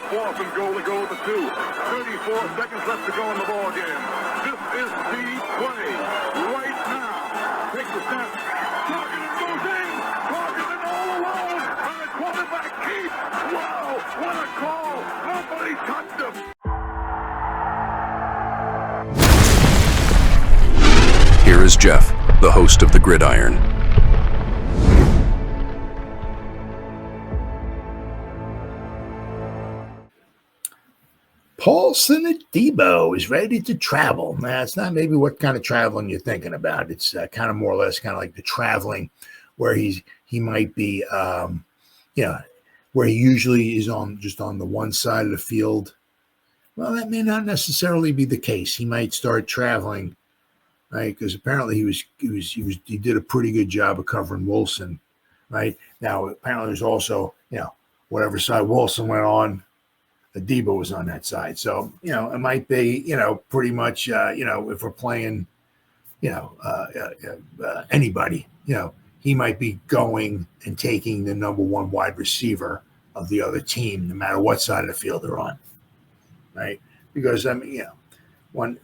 Paulson goal to go with the 2. 34 seconds left to go in the ball game. This is the play right now. Takes the snap. Targeted goes in. Targeted all alone. And the quarterback keeps. Wow, what a call. Nobody touched him. Here is Jeff, the host of the Gridiron. Paulson Adebo is ready to travel. Now, it's not maybe what kind of traveling you're thinking about. It's kind of more or less kind of like the traveling where he might be, where he usually is just on the one side of the field. Well, that may not necessarily be the case. He might start traveling, right? Because apparently he did a pretty good job of covering Wilson, right? Now, apparently there's also, whatever side Wilson went on, Adebo was on that side. So, it might be, pretty much, if we're playing, anybody, he might be going and taking the number one wide receiver of the other team, no matter what side of the field they're on, right? Because, one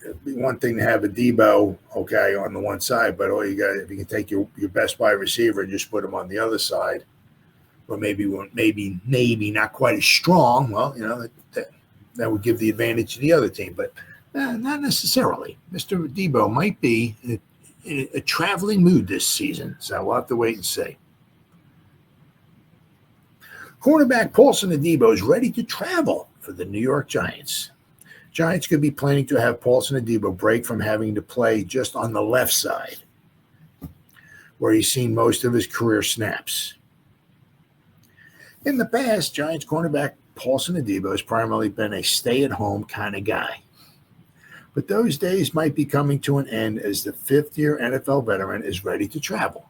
thing to have Adebo, okay, on the one side, but all you got, if you can take your best wide receiver and just put him on the other side, or maybe not quite as strong. Well, that would give the advantage to the other team, but not necessarily. Mr. Adebo might be in a traveling mood this season, so we'll have to wait and see. Cornerback Paulson Adebo is ready to travel for the New York Giants. Giants could be planning to have Paulson Adebo break from having to play just on the left side, where he's seen most of his career snaps. In the past, Giants cornerback Paulson Adebo has primarily been a stay-at-home kind of guy. But those days might be coming to an end as the fifth-year NFL veteran is ready to travel.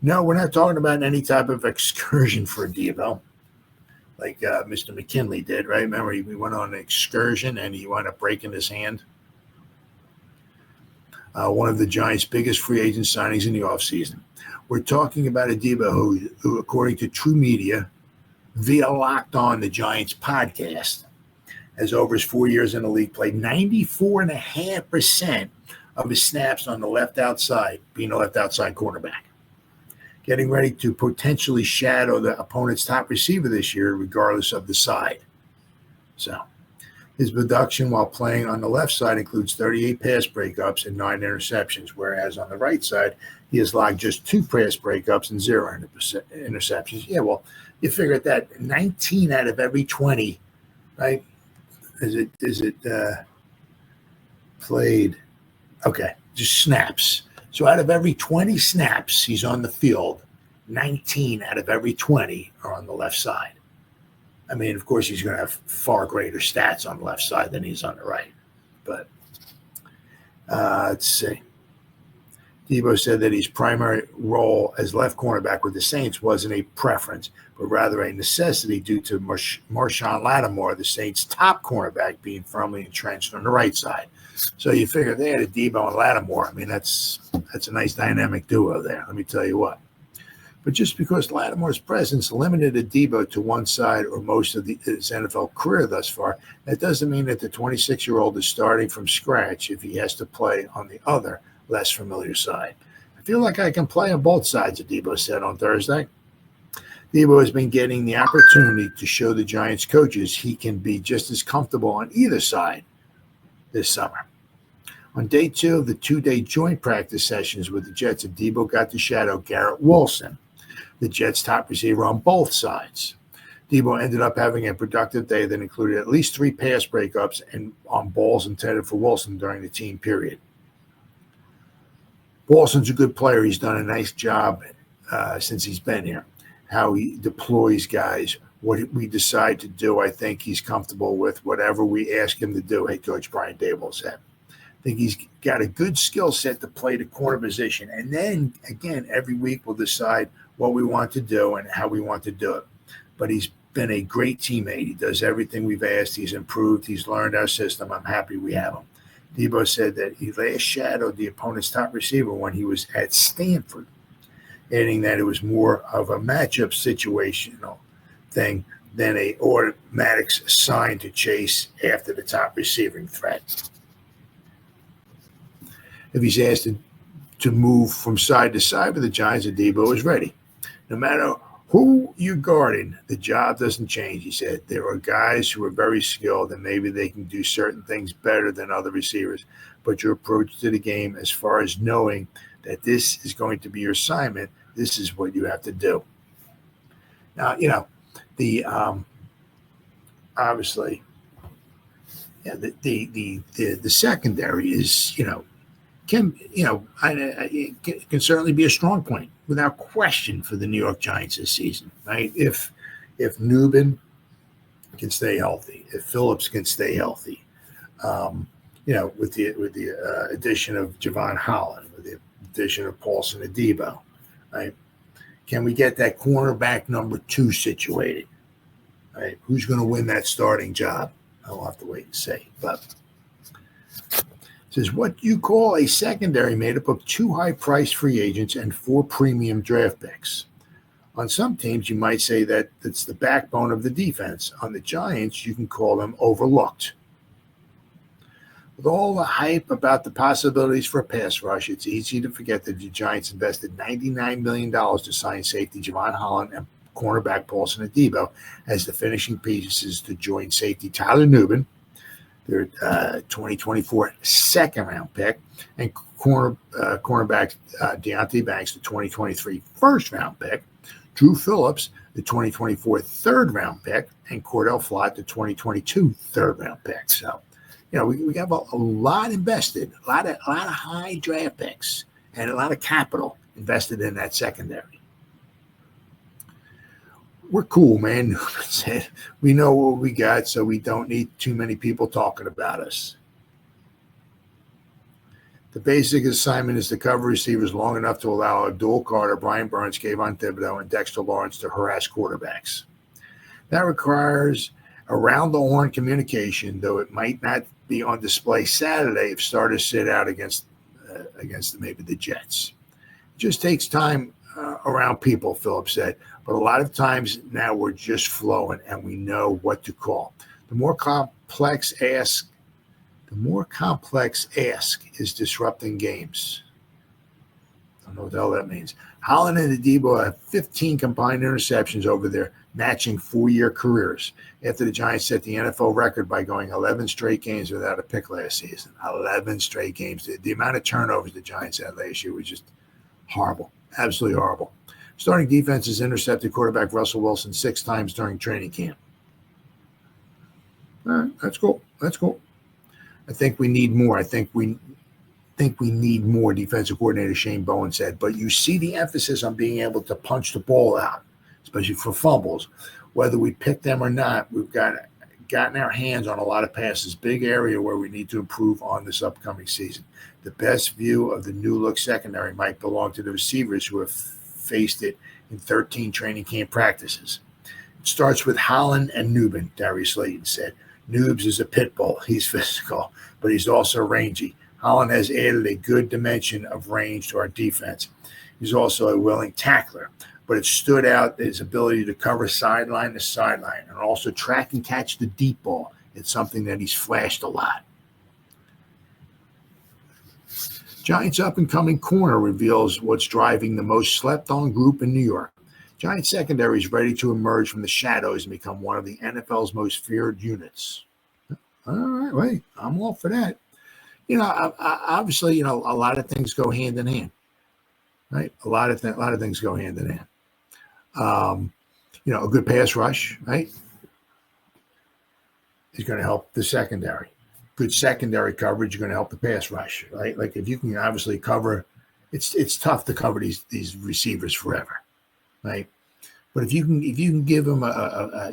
No, we're not talking about any type of excursion for Adebo, like Mr. McKinley did, right? Remember, we went on an excursion and he wound up breaking his hand. One of the Giants' biggest free agent signings in the offseason. We're talking about Adebo, who, according to TruMedia, via Locked On, the Giants podcast, has over his 4 years in the league played 94.5% of his snaps on the left outside, being a left outside quarterback. Getting ready to potentially shadow the opponent's top receiver this year, regardless of the side. So, his production while playing on the left side includes 38 pass breakups and 9 interceptions, whereas on the right side, he has logged just 2 pass breakups and 0 interceptions. Yeah, well, you figure at that 19 out of every 20, right? Is it played? Okay, just snaps. So out of every 20 snaps he's on the field, 19 out of every 20 are on the left side. I mean, of course, he's going to have far greater stats on the left side than he's on the right. But let's see. Adebo said that his primary role as left cornerback with the Saints wasn't a preference, but rather a necessity due to Marshawn Lattimore, the Saints' top cornerback, being firmly entrenched on the right side. So you figure they had Adebo and Lattimore. I mean, that's a nice dynamic duo there, let me tell you what. But just because Lattimore's presence limited Adebo to one side or most of his NFL career thus far, that doesn't mean that the 26-year-old is starting from scratch if he has to play on the other, less familiar side. I feel like I can play on both sides, Adebo said on Thursday. Adebo has been getting the opportunity to show the Giants coaches he can be just as comfortable on either side this summer. On day 2 of the 2-day joint practice sessions with the Jets, Adebo got to shadow Garrett Wilson, the Jets' top receiver on both sides. Adebo ended up having a productive day that included at least 3 pass breakups and on balls intended for Wilson during the team period. Wilson's a good player. He's done a nice job since he's been here. How he deploys guys, what we decide to do, I think he's comfortable with whatever we ask him to do, head coach Brian Daboll said. I think he's got a good skill set to play the corner position. And then, again, every week we'll decide what we want to do and how we want to do it. But he's been a great teammate. He does everything we've asked. He's improved. He's learned our system. I'm happy we have him. Adebo said that he last shadowed the opponent's top receiver when he was at Stanford, adding that it was more of a matchup situational thing then a automatics assigned to chase after the top receiving threat. If he's asked to move from side to side with the Giants, Adebo is ready. No matter who you're guarding, the job doesn't change, he said. There are guys who are very skilled and maybe they can do certain things better than other receivers, but your approach to the game, as far as knowing that this is going to be your assignment, this is what you have to do. Now, the obviously, yeah, the secondary is, can certainly be a strong point without question for the New York Giants this season, right? If Nubin can stay healthy, if Phillips can stay healthy, with the addition of Javon Holland, with the addition of Paulson Adebo, right? Can we get that cornerback number 2 situated? Right? Who's going to win that starting job? I'll have to wait and see. But it says, what you call a secondary made up of 2 high-priced free agents and 4 premium draft picks. On some teams, you might say that it's the backbone of the defense. On the Giants, you can call them overlooked. With all the hype about the possibilities for a pass rush, it's easy to forget that the Giants invested $99 million to sign safety Javon Holland and cornerback Paulson Adebo as the finishing pieces to join safety Tyler Nubin, their 2024 second-round pick, and cornerback Deontay Banks, the 2023 first-round pick, Drew Phillips, the 2024 third-round pick, and Cordell Flott, the 2022 third-round pick. So, we have a lot invested, a lot of high draft picks, and a lot of capital invested in that secondary. We're cool, man. We know what we got, so we don't need too many people talking about us. The basic assignment is to cover receivers long enough to allow Abdul Carter, Brian Burns, Kayvon Thibodeau, and Dexter Lawrence to harass quarterbacks. That requires around-the-horn communication, though it might not be on display Saturday if starters sit out against maybe the Jets. It just takes time around people, Phillips said. But a lot of times now we're just flowing and we know what to call. The more complex ask is disrupting games. I don't know what the hell that means. Holland and Adebo have 15 combined interceptions over their matching 4-year careers after the Giants set the NFL record by going 11 straight games without a pick last season. 11 straight games. The amount of turnovers the Giants had last year was just horrible. Absolutely horrible. Starting defenses intercepted quarterback Russell Wilson 6 times during training camp. All right, that's cool. I think we need more. I think we need more, defensive coordinator Shane Bowen said. But you see the emphasis on being able to punch the ball out, especially for fumbles. Whether we pick them or not, we've gotten our hands on a lot of passes. Big area where we need to improve on this upcoming season. The best view of the new look secondary might belong to the receivers who have faced it in 13 training camp practices. It starts with Holland and Nubin, Darius Slayton said. Noobs is a pit bull. He's physical, but he's also rangy. Holland has added a good dimension of range to our defense. He's also a willing tackler, but it stood out his ability to cover sideline to sideline and also track and catch the deep ball. It's something that he's flashed a lot. Giants up-and-coming corner reveals what's driving the most slept-on group in New York. Giants secondary is ready to emerge from the shadows and become one of the NFL's most feared units. All right, wait, I'm all for that. Obviously, a lot of things go hand in hand, right? A lot of things go hand in hand. A good pass rush, right, is going to help the secondary. Good secondary coverage is going to help the pass rush, right? Like if you can obviously cover, it's tough to cover these receivers forever, right? But if you can give them a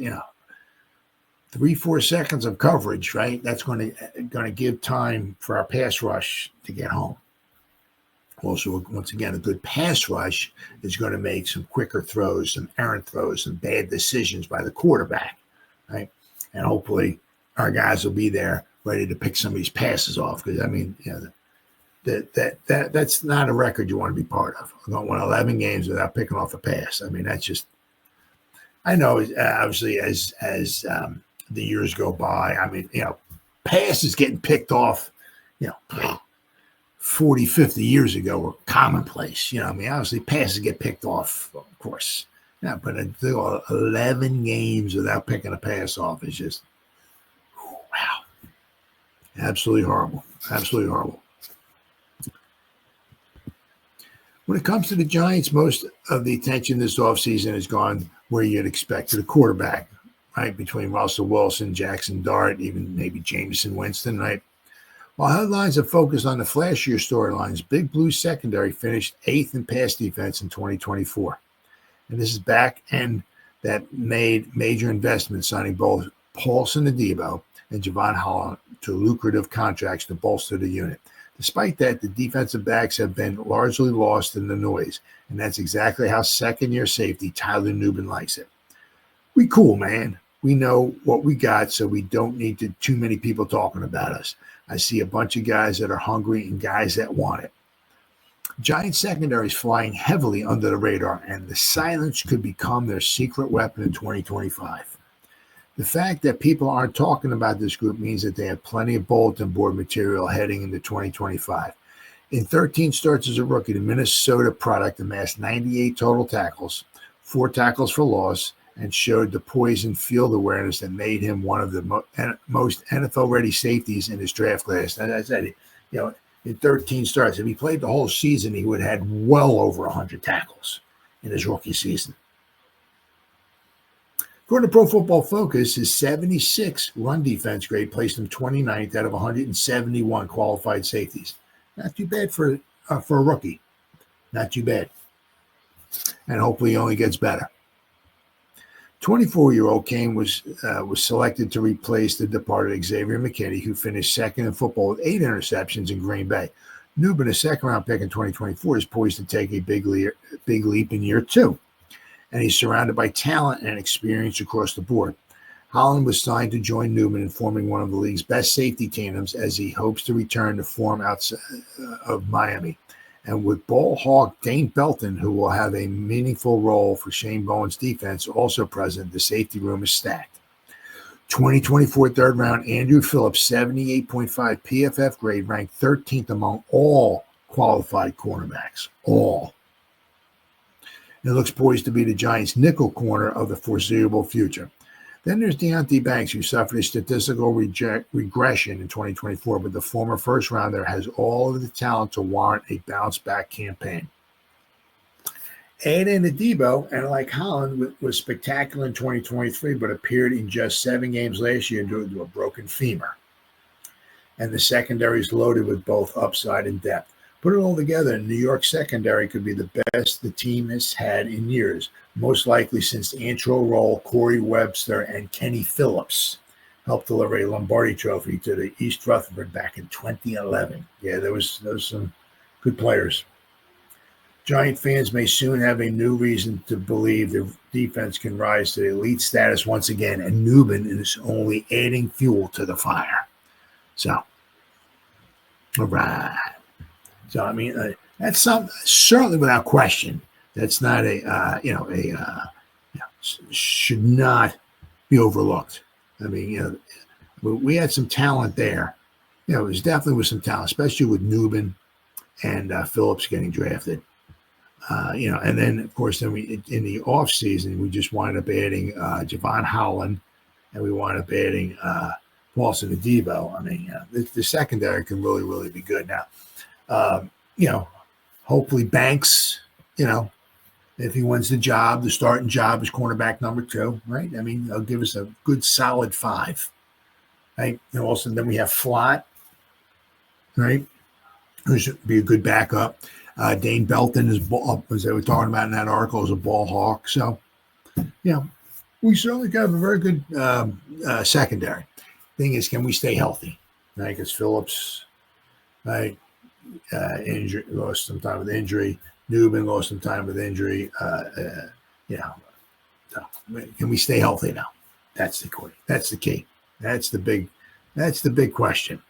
3-4 seconds of coverage, right, that's going to give time for our pass rush to get home. Also, once again, a good pass rush is going to make some quicker throws, some errant throws, some bad decisions by the quarterback, right? And hopefully our guys will be there ready to pick some of these passes off. Because, that's not a record you want to be part of. I don't want 11 games without picking off a pass. I mean, I know, obviously, as the years go by, I mean, passes getting picked off, 40, 50 years ago were commonplace. I mean, obviously, passes get picked off, of course. Yeah, but 11 games without picking a pass off is just, wow. Absolutely horrible. Absolutely horrible. When it comes to the Giants, most of the attention this offseason has gone where you'd expect, to the quarterback, right? Between Russell Wilson, Jackson Dart, even maybe Jameson Winston, right? While headlines have focused on the flashier storylines, Big Blue secondary finished 8th in pass defense in 2024. And this is back end that made major investments, signing both Paulson Adebo and Javon Holland to lucrative contracts to bolster the unit. Despite that, the defensive backs have been largely lost in the noise, and that's exactly how second-year safety Tyler Nubin likes it. We cool, man. We know what we got, so we don't need too many people talking about us. I see a bunch of guys that are hungry and guys that want it. Giants secondary is flying heavily under the radar, and the silence could become their secret weapon in 2025. The fact that people aren't talking about this group means that they have plenty of bulletin board material heading into 2025. In 13 starts as a rookie, the Minnesota product amassed 98 total tackles, 4 tackles for loss, and showed the poise and field awareness that made him one of the most NFL-ready safeties in his draft class. And as I said, in 13 starts, if he played the whole season, he would have had well over 100 tackles in his rookie season. According to Pro Football Focus, his 76 run defense grade placed him 29th out of 171 qualified safeties. Not too bad for a rookie. Not too bad. And hopefully he only gets better. 24-year-old Kane was selected to replace the departed Xavier McKinney, who finished second in football with 8 interceptions in Green Bay. Nubin, a second-round pick in 2024, is poised to take a big leap in year 2. And he's surrounded by talent and experience across the board. Holland was signed to join Newman in forming one of the league's best safety tandems as he hopes to return to form outside of Miami. And with ball hawk Dane Belton, who will have a meaningful role for Shane Bowen's defense, also present, the safety room is stacked. 2024 third round Andrew Phillips, 78.5 PFF grade, ranked 13th among all qualified cornerbacks. All. It looks poised to be the Giants' nickel corner of the foreseeable future. Then there's Deontay Banks, who suffered a statistical regression in 2024, but the former first-rounder has all of the talent to warrant a bounce-back campaign. Add in Adebo, and like Holland, was spectacular in 2023, but appeared in just 7 games last year due to a broken femur. And the secondary is loaded with both upside and depth. Put it all together, New York secondary could be the best the team has had in years, most likely since Antro Roll, Corey Webster, and Kenny Phillips helped deliver a Lombardi Trophy to the East Rutherford back in 2011. Yeah, there was some good players. Giant fans may soon have a new reason to believe their defense can rise to elite status once again, and Nubin is only adding fuel to the fire. So, all right. So, I mean, that's something, certainly without question, that's not should not be overlooked. I mean, we had some talent there. It was definitely with some talent, especially with Nubin and Phillips getting drafted. And then, of course, in the offseason, we just wound up adding Javon Holland, and we wound up adding Paulson Adebo. I mean, the secondary can really, really be good now. Hopefully Banks, if he wins the job, the starting job is cornerback number 2, right? I mean, they'll give us a good solid 5, right? And also then we have Flott, right? Who should be a good backup. Dane Belton is, as they were talking about in that article, is a ball hawk. So, we certainly have a very good secondary. Thing is, can we stay healthy? Right? Because Phillips, right? Injury, lost some time with injury. Nubin lost some time with injury. So can we stay healthy now? That's the key. That's the key. That's the big question.